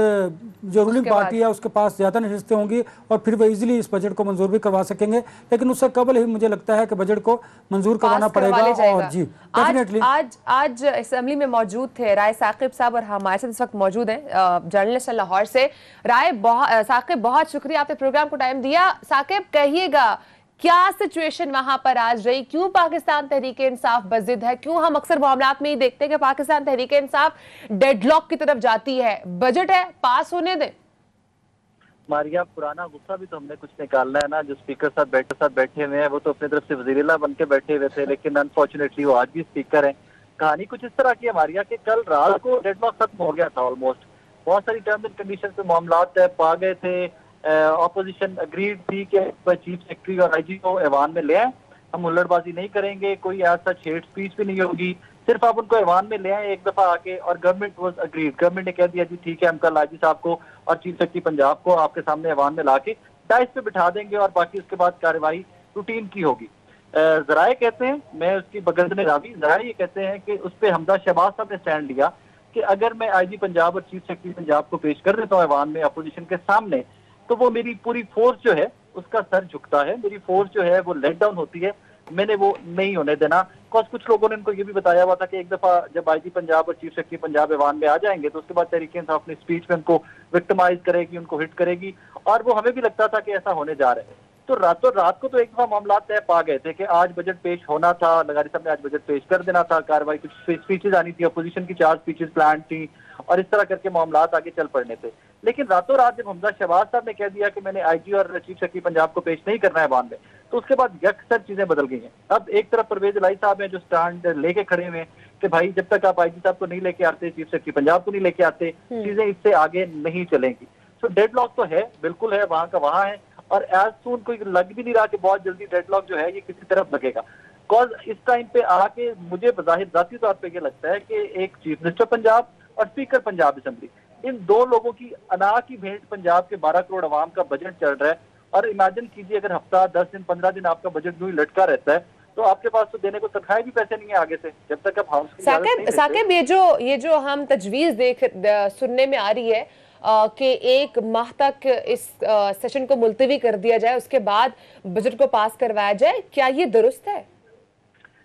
जो रूलिंग पार्टी है उसके पास ज़्यादा नशिस्तें होंगी और फिर वो इजीली इस बजट को मंजूर भी करवा सकेंगे, लेकिन उससे कबल ही मुझे लगता है कि बजट को मंजूर करवाना पड़ेगा। और जी डेफिनेटली आज असेंबली में मौजूद थे राय साकिब साहब और हमारे साथ इस वक्त मौजूद हैं जर्नलिस्ट लाहौर से। राय साकिब, बहुत शुक्रिया, आपने प्रोग्राम को टाइम दिया। साकिब, कहिएगा क्या सिचुएशन वहां पर आज रही, क्यों पाकिस्तान तहरीक इंसाफ बजिद है, क्यों हम अक्सर मामलात में ही देखते हैं कि पाकिस्तान तहरीक इंसाफ डेडलॉक की तरफ जाती है। बजट है, पास होने दें। मारिया, पुराना गुस्सा भी तो हमने कुछ निकालना है ना। जो स्पीकर साथ बैठे हुए हैं वो तो अपनी तरफ से वज़ीर-ए-आला बन के बैठे हुए थे, लेकिन अनफॉर्चुनेटली वो आज भी स्पीकर हैं। कहानी कुछ इस तरह की है मारिया कि कल रात को डेडलॉक खत्म हो गया था ऑलमोस्ट, बहुत सारी टर्म्स एंड कंडीशन पे मामलात तय पा गए थे। ऑपोजिशन अग्रीड थी कि चीफ सेक्रेटरी और आईजी को ऐवान में ले आए, हम हुल्लड़बाजी नहीं करेंगे, कोई ऐसा हेट स्पीच भी नहीं होगी, सिर्फ आप उनको ऐवान में ले आए एक दफा आके। और गवर्नमेंट वाज अग्रीड, गवर्नमेंट ने कह दिया जी ठीक है, हम कल आईजी साहब को और चीफ सेक्रेटरी पंजाब को आपके सामने ऐवान में ला के डाइस पे बिठा देंगे और बाकी उसके बाद कार्रवाई रूटीन की होगी। जराए कहते हैं, मैं उसकी बगल रावी, जराए ये कहते हैं कि उस पर हमजा शहबाज साहब ने स्टैंड लिया कि अगर मैं आईजी पंजाब और चीफ सेक्रेटरी पंजाब को पेश कर देता हूँ ऐवान में अपोजिशन के सामने, तो वो मेरी पूरी फोर्स जो है उसका सर झुकता है, मेरी फोर्स जो है वो लेट डाउन होती है, मैंने वो नहीं होने देना। बिकॉज कुछ लोगों ने इनको ये भी बताया हुआ था कि एक दफा जब आईजी पंजाब और चीफ सेक्रेटरी पंजाब ऐवान में आ जाएंगे तो उसके बाद तहरीक-ए-इंसाफ अपनी स्पीच में उनको विक्टिमाइज करेगी, उनको हिट करेगी, और वो हमें भी लगता था कि ऐसा होने जा रहा है। तो रातों रात को तो एक दफा मामला तय पा गए थे कि आज बजट पेश होना था, लगारी साहब ने आज बजट पेश कर देना था, कार्रवाई कुछ स्पीचेज आनी थी, अपोजिशन की 4 स्पीचेज प्लान थी, और इस तरह करके मामला आगे चल पड़ने थे। लेकिन रातों रात जब हमजा शहबाज साहब ने कह दिया कि मैंने आईजी और चीफ सेक्रेटरी पंजाब को पेश नहीं करना है ऐवान में, तो उसके बाद यकसर चीजें बदल गई हैं। अब एक तरफ परवेज इलाही साहब हैं जो स्टैंड लेके खड़े हुए हैं कि भाई जब तक आप आईजी साहब को नहीं लेके आते, चीफ सेक्रेटरी पंजाब को नहीं लेके आते, चीजें इससे आगे नहीं चलेंगी। सो डेडलॉक तो है, बिल्कुल है, वहां का वहां है, और एज सून कोई लग भी नहीं रहा कि बहुत जल्दी डेडलॉक जो है ये किसी तरफ लगेगा। बिकॉज इस टाइम पे आके मुझे बज़ाहिर जाती तौर पे ये लगता है कि एक चीफ मिनिस्टर पंजाब और स्पीकर पंजाब असेंबली, इन दो लोगों की अना की भेंट पंजाब के 12 करोड़ आवाम का बजट चल रहा है, और इमेजिन कीजिए अगर हफ्ता 10 दिन 15 दिन आपका बजट यूं ही लटका रहता है तो आपके पास तो देने को तनख्वाह भी पैसे नहीं है आगे से, जब तक आप हाउस की इजाजत नहीं देते। साकिब, ये जो हम तजवीज सुनने में आ रही है कि 1 माह तक इस सेशन को मुलतवी कर दिया जाए, उसके बाद बजट को पास करवाया जाए, क्या ये दुरुस्त है?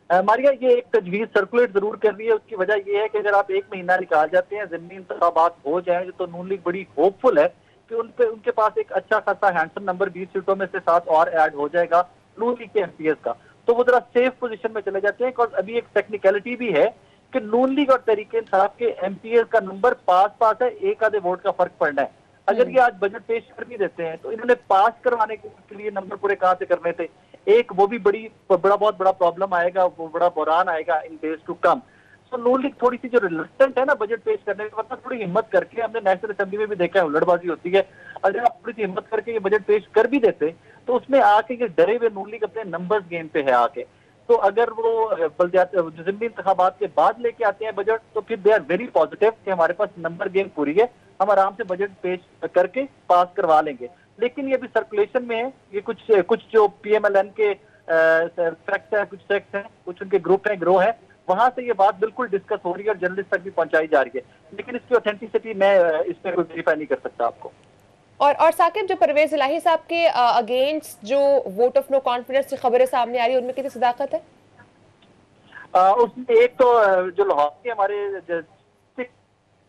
मारिया, ये एक तजवीज सर्कुलेट जरूर कर रही है। उसकी वजह ये है कि अगर आप 1 महीना निकाल जाते हैं, ज़िमनी इंतखाबात हो जाए, तो नून लीग बड़ी होपफुल है कि उनके पास एक अच्छा खासा हैंडसम नंबर 20 सीटों में से 7 और ऐड हो जाएगा नून लीग के एमपीएस का, तो वो जरा सेफ पोजीशन में चले जाते हैं। बिकॉज अभी एक टेक्निकलिटी भी है कि नून लीग और तहरीक-ए-इंसाफ के एमपीएस का नंबर पास है, एक आधे वोट का फर्क पड़ना है। अगर ये आज बजट पेश कर भी देते हैं तो इन्होंने पास करवाने के लिए नंबर पूरे कहां से करने थे, एक वो भी बहुत बड़ा प्रॉब्लम आएगा, वो बड़ा बुरान आएगा in days to come. So Noon League थोड़ी सी जो रिलक्टेंट है ना बजट पेश करने के, मतलब थोड़ी हिम्मत करके, हमने नेशनल असेंबली में भी देखा है हुल्लड़बाजी होती है, अगर आप थोड़ी सी हिम्मत करके ये बजट पेश कर भी देते तो उसमें आके ये डरे हुए नून लीग अपने नंबर्स गेम पे है आके, तो अगर वो ज़िमनी इंतखाबात के बाद लेके आते हैं बजट तो फिर दे आर वेरी पॉजिटिव कि हमारे पास नंबर गेम पूरी है, हम आराम से बजट पेश करके पास करवा लेंगे। लेकिन ये भी सर्कुलेशन में है, ये कुछ जो पीएमएलएन के फैक्ट्स हैं, कुछ सेक्ट्स हैं, कुछ उनके ग्रुप हैं, ग्रो है, वहां से ये बात बिल्कुल डिस्कस हो रही है और जर्नलिस्ट तक भी पहुंचाई जा रही है, लेकिन इसकी ऑथेंटिसिटी मैं इसमें कोई वेरीफाई नहीं कर सकता आपको। और साकिब, जो परवेज इलाही साहब के अगेंस्ट जो वोट ऑफ नो कॉन्फिडेंस की खबरें सामने आ रही है, उनमें कितनी सदाकत है? उसमें एक तो जो लाहौर के हमारे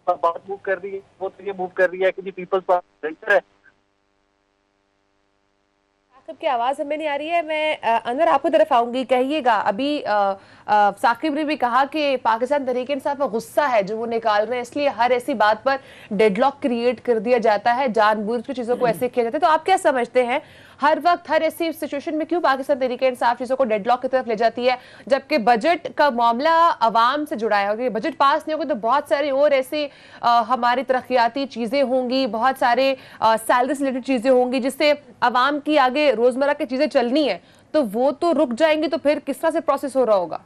बात मूव कर रही है, वो तो ये मूव कर रही है कि जी पीपल्स पार्टी सेंटर है। साकिब की आवाज हमें नहीं आ रही है, मैं अनवर आपकी तरफ आऊंगी, कहिएगा। अभी साकिब ने भी कहा कि पाकिस्तान तहरीक-ए-इंसाफ में गुस्सा है जो वो निकाल रहे हैं, इसलिए हर ऐसी बात पर डेडलॉक क्रिएट कर दिया जाता है, जानबूझ के चीजों को ऐसे किया जाता है। तो आप क्या समझते हैं, हर वक्त हर ऐसी सिचुएशन में क्यों पाकिस्तान तहरीक-ए-इंसाफ चीजों को डेडलॉक की तरफ ले जाती है, जबकि बजट का मामला आवाम से जुड़ा है? अगर बजट पास नहीं होगा तो बहुत सारी और ऐसी हमारी तरक्याती चीजें होंगी, बहुत सारे सैलरी से रिलेटेड चीजें होंगी जिससे आवाम की आगे रोजमर्रा की चीजें चलनी है, तो वो तो रुक जाएंगी, तो फिर किस तरह से प्रोसेस हो रहा होगा?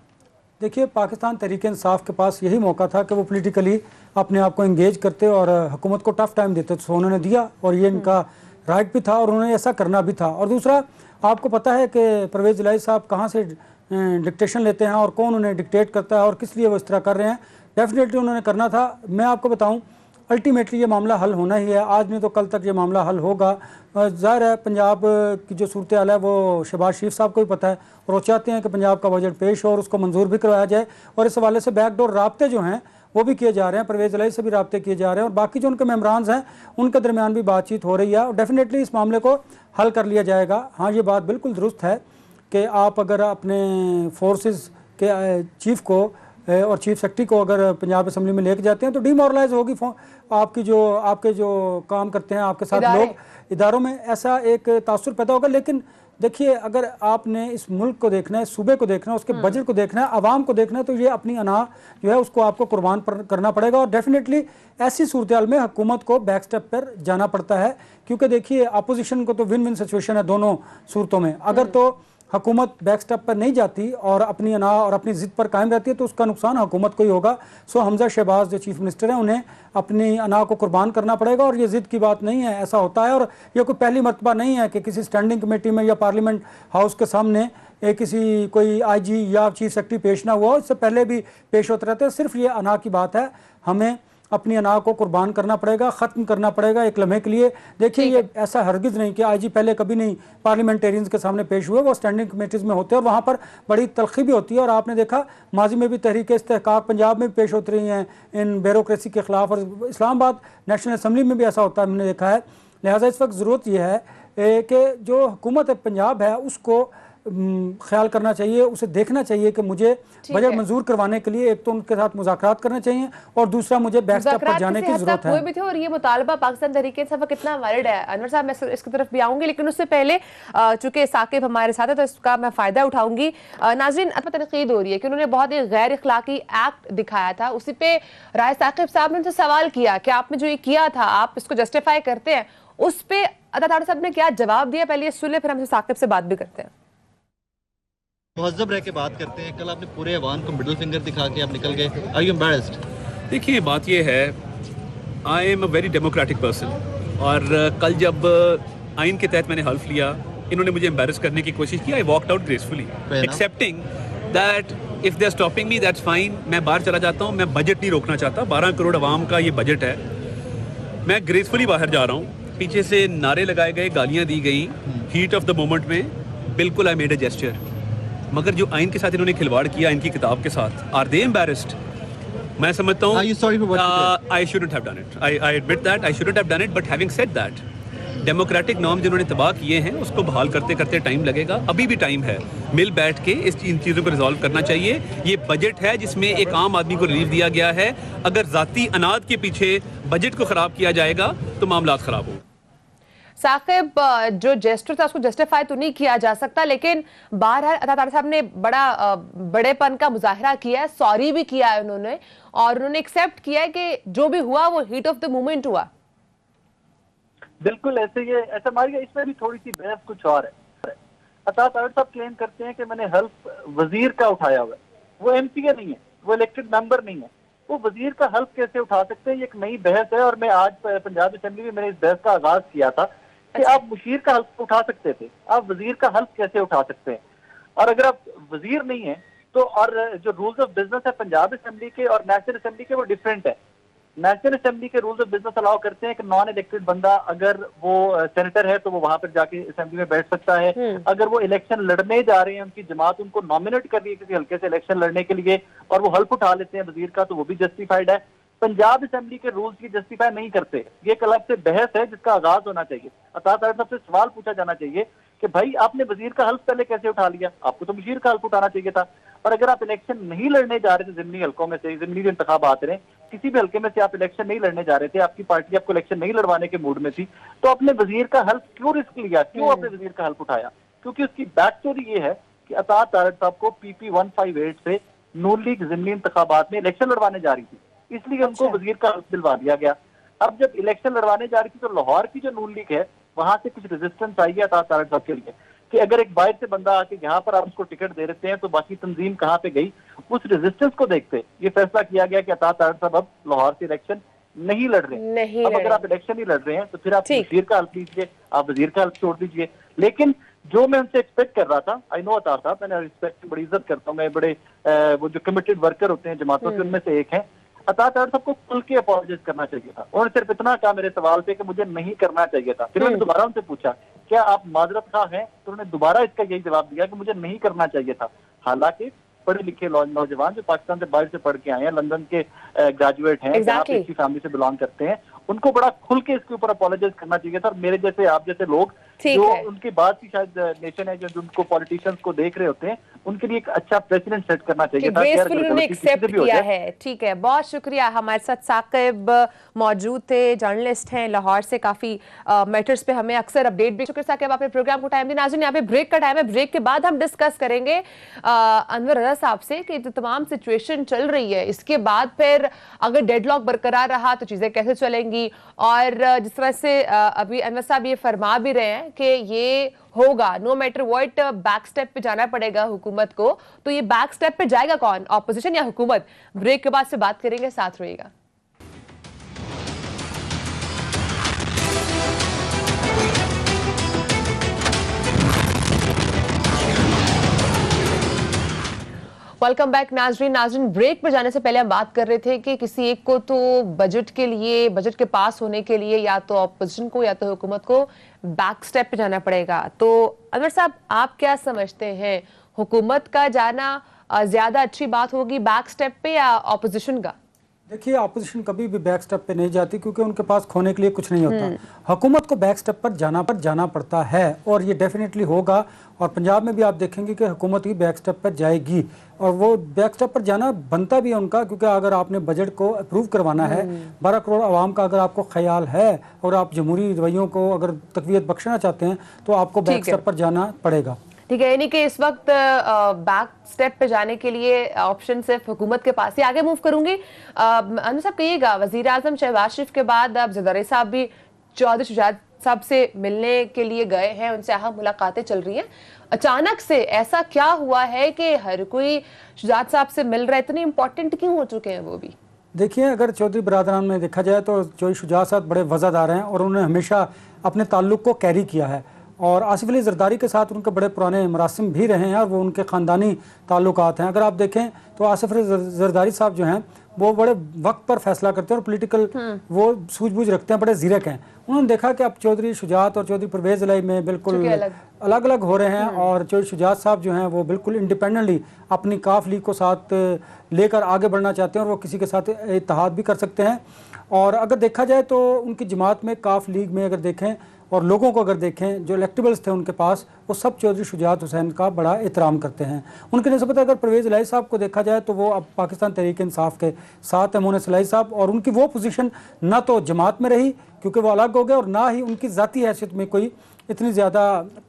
देखिए, पाकिस्तान तहरीक-ए-इंसाफ के पास यही मौका था कि वो पॉलिटिकली अपने आप को एंगेज करते और हुकूमत को टफ टाइम देते, तो उन्होंने दिया और ये इनका राइट भी था और उन्होंने ऐसा करना भी था। और दूसरा, आपको पता है कि परवेज इलाही साहब कहाँ से डिक्टेशन लेते हैं और कौन उन्हें डिक्टेट करता है और किस लिए वो इस तरह कर रहे हैं। डेफिनेटली उन्होंने करना था। मैं आपको बताऊं, अल्टीमेटली ये मामला हल होना ही है, आज नहीं तो कल तक ये मामला हल होगा। ज़ाहिर है पंजाब की जो सूरत हाल है वो शहबाज शरीफ साहब को भी पता है और वो चाहते हैं कि पंजाब का बजट पेश हो और उसको मंजूर भी करवाया जाए, और इस हवाले से बैकडोर राब्ते जो हैं वो भी किए जा रहे हैं, परवेज इलाही से भी राब्ते किए जा रहे हैं और बाकी जो उनके मेम्बरान्स हैं उनके दरमियान भी बातचीत हो रही है और डेफिनेटली इस मामले को हल कर लिया जाएगा। हाँ, ये बात बिल्कुल दुरुस्त है कि आप अगर अपने फोर्सेस के चीफ को और चीफ सेक्रेटरी को अगर पंजाब असेंबली में लेके जाते हैं तो डीमोरलाइज होगी आपके जो काम करते हैं आपके साथ लोग इदारों में, ऐसा एक तासुर पैदा होगा। लेकिन देखिए, अगर आपने इस मुल्क को देखना है, सूबे को देखना है, उसके बजट को देखना है, आवाम को देखना है, तो ये अपनी अना जो है उसको आपको कुर्बान करना पड़ेगा और डेफिनेटली ऐसी सूरत हाल में हुकूमत को बैक स्टेप पर जाना पड़ता है, क्योंकि देखिए अपोजिशन को तो विन विन सिचुएशन है दोनों सूरतों में। अगर तो हुकूमत बैक स्टेप पर नहीं जाती और अपनी अना और अपनी ज़िद पर कायम रहती है तो उसका नुकसान हुकूमत को ही होगा। सो हमजा शहबाज जो चीफ मिनिस्टर हैं उन्हें अपनी अना को कुर्बान करना पड़ेगा और ये ज़िद की बात नहीं है, ऐसा होता है और ये कोई पहली मरतबा नहीं है कि किसी स्टैंडिंग कमेटी में या पार्लियामेंट हाउस के सामने किसी कोई आईजी या चीफ सेक्रेटरी पेश ना हुआ हो, इससे पहले भी पेश होते रहते हैं। सिर्फ ये अना की बात है, हमें अपनी अना को कुर्बान करना पड़ेगा, ख़त्म करना पड़ेगा एक लम्हे के लिए। देखिए ये ऐसा हरगिज़ नहीं कि आईजी पहले कभी नहीं पार्लियामेंटेरियंस के सामने पेश हुए, वो स्टैंडिंग कमेटीज़ में होते हैं और वहाँ पर बड़ी तलखी भी होती है। और आपने देखा माजी में भी तहरीक इस्तेहकाक पंजाब में भी पेश होती रही हैं इन ब्यूरोक्रेसी के ख़िलाफ़, और इस्लामाबाद नेशनल असम्बली में भी ऐसा होता है, हमने देखा है। लिहाजा इस वक्त ज़रूरत यह है कि जो हुकूमत पंजाब है उसको ख्याल करना चाहिए, उसे देखना चाहिए कि मुझे बजट मंजूर करवाने के लिए एक तो उनके साथ मुज़ाकरात करने चाहिए और दूसरा मुझे बैकस्टेप पर जाने की जरूरत है। भी थे और ये मुतालबा पाकिस्तान तहरीक इंसाफ कितना वैलिड है। अनवर साहब मैं इसकी तरफ भी आऊंगी, लेकिन उससे पहले चूंकि साकिब हमारे साथ है तो इसका मैं फ़ायदा उठाऊंगी। नाज़रीन, तनकीद हो रही है कि उन्होंने बहुत ही गैर इखलाकी एक्ट दिखाया था, उसी पे राय साकिब साहब ने उनसे सवाल किया कि आपने जो ये किया था आप इसको जस्टिफाई करते हैं, उस पर अता तारड़ साहब ने क्या जवाब दिया, पहले ये सुन ले, फिर हम साकिब से बात भी करते हैं। मुहज़्ज़ब रह के बात करते हैं। कल आपने पूरे अवान को मिडिल फिंगर दिखा के आप निकल गए। Are you embarrassed? देखिए बात ये है, I am a very democratic person, और कल जब आइन के तहत मैंने हल्फ लिया, इन्होंने मुझे एम्बैरस करने की कोशिश की। I walked out gracefully accepting that if they are stopping me that's fine. मैं बाहर चला जाता हूँ, मैं बजट नहीं रोकना चाहता। 12 करोड़ आवाम का ये बजट है, मैं ग्रेसफुली बाहर जा रहा हूँ। पीछे से नारे लगाए गए, गालियाँ दी गई हीट ऑफ द मोमेंट में। बिल्कुल आई मेड अ जेस्चर, मगर जो आइन के साथ इन्होंने खिलवाड़ किया, इनकी किताब के साथ, आर दे एम्बैरेस्ड? मैं समझता हूँ I shouldn't have done it. I admit that I shouldn't have done it, but having said that, democratic norm जिन्होंने तबाह किए हैं उसको बहाल करते करते टाइम लगेगा। अभी भी टाइम है, मिल बैठ के इन चीज़ों को रिजॉल्व करना चाहिए। ये बजट है जिसमें एक आम आदमी को रिलीफ दिया गया है। अगर ज़ाती अनाद के पीछे बजट को ख़राब किया जाएगा तो मामला ख़राब होगा। साकिब, जो जेस्टर था उसको जस्टिफाई तो नहीं किया जा सकता, लेकिन बहरहाल अता तारड़ साहब ने बड़ेपन का मुजाहिरा किया है, सॉरी भी किया है उन्होंने, और उन्होंने एक्सेप्ट किया है कि जो भी हुआ वो हीट ऑफ द मोमेंट हुआ। बिल्कुल ऐसे ही ऐसा मारिया, इसमें भी थोड़ी सी बहस कुछ और है। अता तारड़ साहब क्लेम करते हैं कि मैंने हल्फ वजीर का उठाया हुआ है। वो एमपीए नहीं है, वो इलेक्टेड मेंबर नहीं है, वो वजीर का हल्फ कैसे उठा सकते हैं? ये एक नई बहस है, और मैं आज पंजाब असेंबली में मैंने इस बहस का आगाज किया था कि आप मुशीर का हल्फ उठा सकते थे, आप वजीर का हल्फ कैसे उठा सकते हैं? और अगर आप वजीर नहीं है तो, और जो रूल्स ऑफ बिजनेस है पंजाब असेंबली के और नेशनल असेंबली के, वो डिफरेंट है। नेशनल असेंबली के रूल्स ऑफ बिजनेस अलाउ करते हैं कि नॉन इलेक्टेड बंदा अगर वो सेनेटर है तो वो वहां पर जाके असेंबली में बैठ सकता है। अगर वो इलेक्शन लड़ने जा रहे हैं, उनकी जमात उनको नॉमिनेट कर रही है किसी हल्के से इलेक्शन लड़ने के लिए, और वो हल्फ उठा लेते हैं वजीर का, तो वो भी जस्टिफाइड है। पंजाब असेंबली के रूल्स की जस्टिफाई नहीं करते। ये एक अलग से बहस है जिसका आगाज होना चाहिए। अता तारड़ साहब से सवाल पूछा जाना चाहिए कि भाई आपने वजीर का हल्फ पहले कैसे उठा लिया? आपको तो मुशीर का हल्फ उठाना चाहिए था। और अगर आप इलेक्शन नहीं लड़ने जा रहे थे जिमनी हल्कों में से, जिमनी जो इंतखाबात रहे, किसी भी हल्के में से आप इलेक्शन नहीं लड़ने जा रहे थे, आपकी पार्टी आपको इलेक्शन नहीं लड़वाने के मूड में थी, तो आपने वजीर का हल्फ क्यों रिस्क लिया? क्यों आपने वजीर का हल्फ उठाया? क्योंकि उसकी बैक स्टोरी ये है कि अता तारड़ साहब को PP 158 से नून लीग जिमनी इंतखाबात में इलेक्शन लड़वाने जा रही थी, इसलिए उनको वजीर का हल्फ दिलवा दिया गया। अब जब इलेक्शन लड़वाने जा रही थी तो लाहौर की जो नून लीग है वहां से कुछ रेजिस्टेंस आई है अता तारड़ साहब के लिए कि अगर एक बाहर से बंदा आके यहाँ पर आप उसको टिकट दे देते हैं तो बाकी तंजीम कहाँ पे गई। उस रेजिस्टेंस को देखते ये फैसला किया गया कि अता तारड़ साहब अब लाहौर से इलेक्शन नहीं लड़ रहे हैं। अब अगर आप इलेक्शन नहीं लड़ रहे हैं तो फिर आप वजीर का हल्फ लीजिए, आप वजीर का हल्फ छोड़ दीजिए। लेकिन जो मैं उनसे एक्सपेक्ट कर रहा था, आई नो अता साहब, मैंने रिस्पेक्ट बड़ी इज्जत करता हूँ, मैं बड़े वो जो कमिटेड वर्कर होते हैं जमातों के उनमें से एक है। अता तारड़ साहब को खुल के अपॉलोजाइज करना चाहिए था। उन्होंने सिर्फ इतना कहा मेरे सवाल पे कि मुझे नहीं करना चाहिए था। फिर मैंने दोबारा उनसे पूछा क्या आप माजरत खा हैं, तो उन्होंने दोबारा इसका यही जवाब दिया कि मुझे नहीं करना चाहिए था। हालांकि पढ़े लिखे नौजवान जो पाकिस्तान से बाहर से पढ़ के आए हैं, लंदन के ग्रेजुएट हैं, जहाँ पे अच्छी फैमिली से बिलोंग करते हैं, उनको बड़ा खुल के इसके ऊपर अपॉलोजाइज करना चाहिए था। और मेरे जैसे आप जैसे लोग जो उनके बाद की शायद नेशन है जो उनको पॉलिटिशियंस को देख रहे होते हैं, उनके लिए एक अच्छा प्रेसिडेंट सेट करना चाहिए था। उन्होंने एक्सेप्ट किया है। ठीक है, बहुत शुक्रिया। हमारे साथ साकिब मौजूद थे, जर्नलिस्ट हैं लाहौर से, काफी मैटर्स पे हमें अक्सर अपडेट भी। शुक्रिया साकिब, आपने प्रोग्राम को टाइम दिया। नाज़रीन, यहाँ पे ब्रेक का टाइम है, ब्रेक के बाद हम डिस्कस करेंगे अनवर रजा साहब से कि जो तमाम सिचुएशन चल रही है इसके बाद फिर अगर डेडलॉक बरकरार रहा तो चीजें कैसे चलेंगी। और जिस तरह से अभी अनवर साहब ये फरमा भी रहे हैं कि ये होगा no matter what, back step पे जाना पड़ेगा हुकूमत को, तो ये बैक स्टेप पे जाएगा कौन, ऑपोजिशन या हुकूमत? ब्रेक के बाद से बात करेंगे, साथ रहिएगा। वेलकम बैक नाजरीन। ब्रेक पर जाने से पहले हम बात कर रहे थे कि किसी एक को तो बजट के लिए, बजट के पास होने के लिए या तो ऑपोजिशन को या तो हुकूमत को बैक स्टेप पे जाना पड़ेगा। तो अनवर साहब, आप क्या समझते हैं, हुकूमत का जाना ज्यादा अच्छी बात होगी बैक स्टेप पे या ऑपोजिशन का? देखिए, अपोजिशन कभी भी बैक स्टेप पे नहीं जाती क्योंकि उनके पास खोने के लिए कुछ नहीं होता। हुकूमत को बैक स्टेप पर जाना पड़ता है और ये डेफिनेटली होगा। और पंजाब में भी आप देखेंगे कि हुकूमत ही बैक स्टेप पर जाएगी और वो बैक स्टेप पर जाना बनता भी है उनका, क्योंकि अगर आपने बजट को अप्रूव करवाना है, 12 करोड़ आवाम का अगर आपको ख्याल है और आप जमहूरी रवैयों को अगर तकवीत बख्शना चाहते हैं तो आपको बैक स्टेप पर जाना पड़ेगा। ठीक है, यानी कि इस वक्त बैक स्टेप पे जाने के लिए ऑप्शन सिर्फ हुकूमत के पास ही। आगे मूव करूंगी। अनु साहब, कहिएगा, वजीर आजम शहबाज शरीफ के बाद अब जरदारी साहब भी चौधरी शुजात साहब से मिलने के लिए गए हैं, उनसे अहम मुलाकातें चल रही हैं। अचानक से ऐसा क्या हुआ है कि हर कोई शुजात साहब से मिल रहा है? इतने इंपॉर्टेंट क्यों हो चुके हैं वो भी? देखिए, अगर चौधरी बरादरान में देखा जाए तो चौधरी शुजात साहब बड़े वज़ादार हैं और उन्होंने हमेशा अपने ताल्लुक़ को कैरी किया है और आसिफ अली जरदारी के साथ उनके बड़े पुराने मरासिम भी रहे हैं और वो उनके ख़ानदानी ताल्लुकात हैं। अगर आप देखें तो आसिफ अली जरदारी साहब जो हैं वो बड़े वक्त पर फैसला करते हैं और पॉलिटिकल वो सूझबूझ रखते हैं, बड़े ज़ीरक हैं। उन्होंने देखा कि अब चौधरी शुजात और चौधरी परवेज़ इलाही में बिल्कुल अलग अलग हो रहे हैं और चौधरी शुजात साहब जो हैं वो बिल्कुल इंडिपेंडेंटली अपनी काफ लीग को साथ लेकर आगे बढ़ना चाहते हैं और वो किसी के साथ इत्तेहाद भी कर सकते हैं। और अगर देखा जाए तो उनकी जमात में, काफ लीग में अगर देखें और लोगों को अगर देखें, जो इलेक्टेबल्स थे उनके पास, वो सब चौधरी शुजात हुसैन का बड़ा एहतराम करते हैं। उनके निस्बत अगर परवेज़ इलाही साहब को देखा जाए तो वो अब पाकिस्तान तहरीक इंसाफ के साथ है, मोहन इलाही साहब, और उनकी वो पोजीशन ना तो जमात में रही क्योंकि वो अलग हो गए और ना ही उनकी ज़ाती हैसियत में कोई इतनी ज़्यादा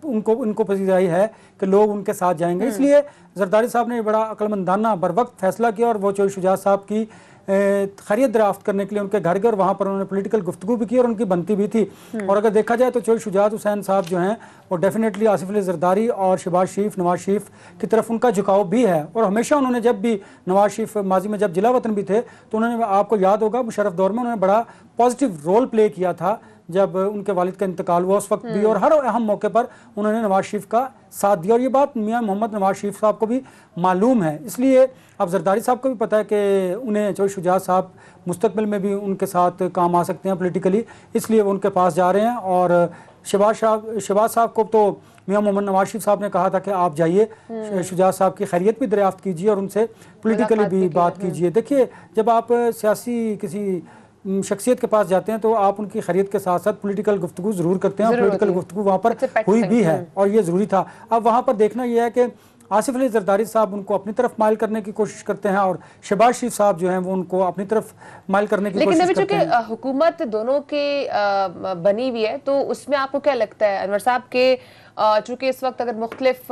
उनको पसीजाई है कि लोग उनके साथ जाएंगे। इसलिए जरदारी साहब ने बड़ा अक्लमंदाना बर वक्त फैसला किया और वो चौधरी शुजात साहब की खैरियत दराफ्त करने के लिए उनके घर गए और वहाँ पर उन्होंने पॉलिटिकल गुफ्तगू भी की और उनकी बनती भी थी। और अगर देखा जाए तो चौधरी शुजात हुसैन साहब जो हैं वो डेफिनेटली आसिफ अली जरदारी और शहबाज शरीफ, नवाज शरीफ की तरफ उनका झुकाव भी है। और हमेशा उन्होंने, जब भी नवाज शरीफ माजी में जब जिला वतन भी थे तो उन्होंने, आपको याद होगा, मुशर्रफ दौर में उन्होंने बड़ा पॉजिटिव रोल प्ले किया था जब उनके वालिद का इंतकाल हुआ उस वक्त भी, और हर अहम मौके पर उन्होंने नवाज शरीफ का साथ दिया। और ये बात मियां मोहम्मद नवाज शरीफ साहब को भी मालूम है। इसलिए अब जरदारी साहब को भी पता है कि उन्हें चौधरी शुजात साहब मुस्तकबिल में भी उनके साथ काम आ सकते हैं पॉलिटिकली, इसलिए वो उनके पास जा रहे हैं। और शहबाज साहब को तो मियां मोहम्मद नवाज शरीफ साहब ने कहा था कि आप जाइए, शुजात साहब की खैरियत भी दरियाफ्त कीजिए और उनसे पॉलिटिकली भी बात कीजिए। देखिए, जब आप सियासी किसी शख्सियत के पास जाते हैं तो आप उनकी खैरियत के साथ साथ पॉलिटिकल गुफ्तगू जरूर करते हैं और पॉलिटिकल गुफ्तगू वहाँ पर हुई भी है और ये ज़रूरी था। अब वहाँ पर देखना यह है कि आसिफ अली जरदारी साहब उनको अपनी तरफ माइल करने की कोशिश करते हैं और शहबाज शरीफ साहब जो हैं वो उनको अपनी तरफ माइल करने की कोशिश करते हैं। लेकिन हुकूमत दोनों के बनी हुई है, तो उसमें आपको क्या लगता है अनवर साहब के, चूंकि इस वक्त अगर मुख्तलिफ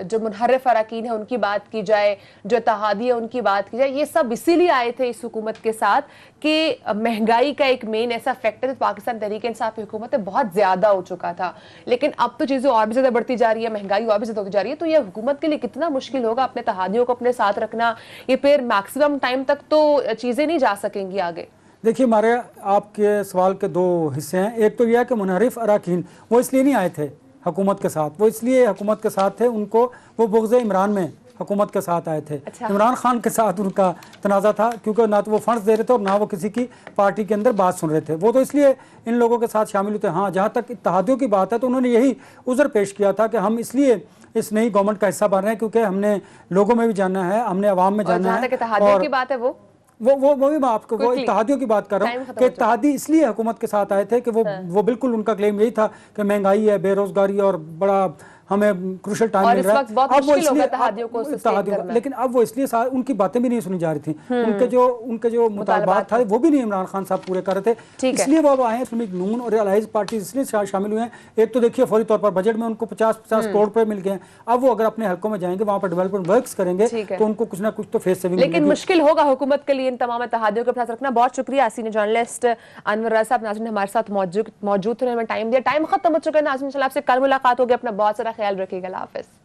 जो मुनहरिफ अरकान है उनकी बात की जाए, जो इत्तेहादी है उनकी बात की जाए, ये सब इसीलिए आए थे इस हुकूमत के साथ कि महंगाई का एक मेन ऐसा फैक्टर पाकिस्तान तहरीक इंसाफ की हुकूमत है बहुत ज्यादा हो चुका था। लेकिन अब तो चीजें और भी ज्यादा बढ़ती जा रही है, महंगाई और भी ज्यादा होती जा रही है, तो ये हुकूमत के लिए कितना मुश्किल होगा अपने इत्तेहादियों को अपने साथ रखना। ये फिर मैक्सिमम टाइम तक तो चीजें नहीं जा सकेंगी आगे। देखिए, हमारे आपके सवाल के दो हिस्से हैं। एक तो यह है कि मुनहरिफ अरकान वो इसलिए नहीं आए थे हुकूमत के साथ, वो इसलिए हुकूमत के साथ थे, उनको वो बुग़्ज़ इमरान में हुकूमत के साथ आए थे। अच्छा। इमरान खान के साथ उनका तनाज़ा था क्योंकि ना तो वो फंड्स दे रहे थे और ना वो किसी की पार्टी के अंदर बात सुन रहे थे। वो तो इसलिए इन लोगों के साथ शामिल होते हैं। हाँ, जहाँ तक इत्तेहादियों की बात है तो उन्होंने यही उज़र पेश किया था कि हम इसलिए इस नई गवर्नमेंट का हिस्सा बन रहे हैं क्योंकि हमने लोगों में भी जानना है, हमने अवाम में जानना है। इत्तेहादियों की बात है वो भी मैं आपको वो इत्तेहादियों की बात कर रहा हूँ कि इत्तेहादी इसलिए हुकूमत के साथ आए थे कि वो बिल्कुल उनका क्लेम यही था कि महंगाई है, बेरोजगारी और बड़ा हमें क्रूशल टाइम मिल रहा है। अब वो इसलिए, लेकिन अब वो इसलिए उनकी बातें भी नहीं सुनी जा रही थी, उनके जो मुतालबात था वो भी नहीं इमरान खान साहब पूरे कर रहे थे, इसलिए वो अब आए हैं। फिल्म नून और अलाइज पार्टी इसलिए शामिल हुए हैं। एक तो देखिए, फौरी तौर पर बजट में उनको 50-50 करोड़ रुपए मिल गए हैं। अब वो अगर अपने हलकों में जाएंगे, वहाँ पर डेवलपमेंट वर्क्स करेंगे तो उनको कुछ ना कुछ तो फेस सेविंग। लेकिन मुश्किल होगा हुकूमत के लिए इन तमाम इत्तेहादियों के साथ रखना। बहुत शुक्रिया सीनियर जर्नलिस्ट अनवर राजा साहब, नाज़रीन हमारे साथ मौजूद थे, टाइम दिया। टाइम खत्म हो चुका है नाज़रीन, आपसे कल मुलाकात होगी। अपना बहुत सारा ख्याल रखिएगा। अल्लाह हाफ़िज़।